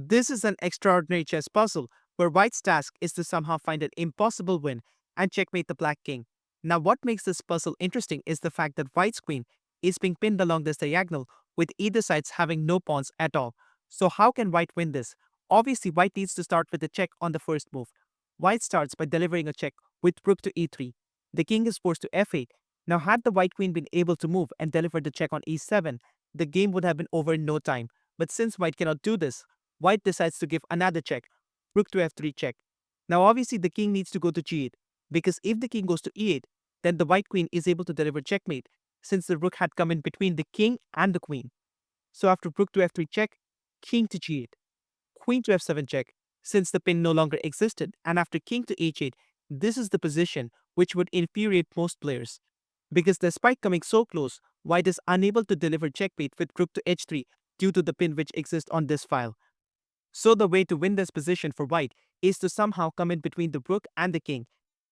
This is an extraordinary chess puzzle where white's task is to somehow find an impossible win and checkmate the black king. Now, what makes this puzzle interesting is the fact that white's queen is being pinned along this diagonal, with either sides having no pawns at all. So, how can white win this? Obviously, white needs to start with a check on the first move. White starts by delivering a check with rook to e3. The king is forced to f8. Now, had the white queen been able to move and deliver the check on e7, the game would have been over in no time. But since white cannot do this, white decides to give another check, rook to f3 check. Now obviously the king needs to go to g8, because if the king goes to e8, then the white queen is able to deliver checkmate, since the rook had come in between the king and the queen. So after rook to f3 check, king to g8, queen to f7 check, since the pin no longer existed, and after king to h8, this is the position which would infuriate most players. Because despite coming so close, white is unable to deliver checkmate with rook to h3 due to the pin which exists on this file. So the way to win this position for white is to somehow come in between the rook and the king.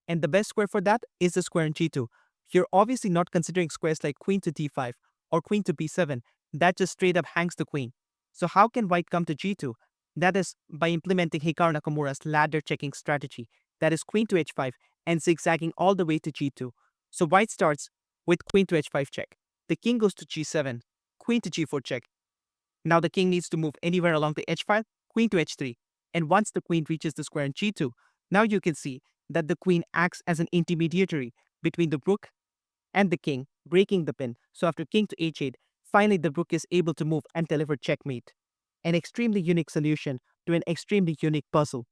And the best square for that is the square in g2. You're obviously not considering squares like queen to d5 or queen to b7. That just straight up hangs the queen. So how can white come to g2? That is by implementing Hikaru Nakamura's ladder checking strategy. That is queen to h5 and zigzagging all the way to g2. So white starts with queen to h5 check. The king goes to g7, queen to g4 check. Now the king needs to move anywhere along the h file, queen to h3. And once the queen reaches the square in g2, now you can see that the queen acts as an intermediary between the rook and the king, breaking the pin. So after king to h8, finally the rook is able to move and deliver checkmate. An extremely unique solution to an extremely unique puzzle.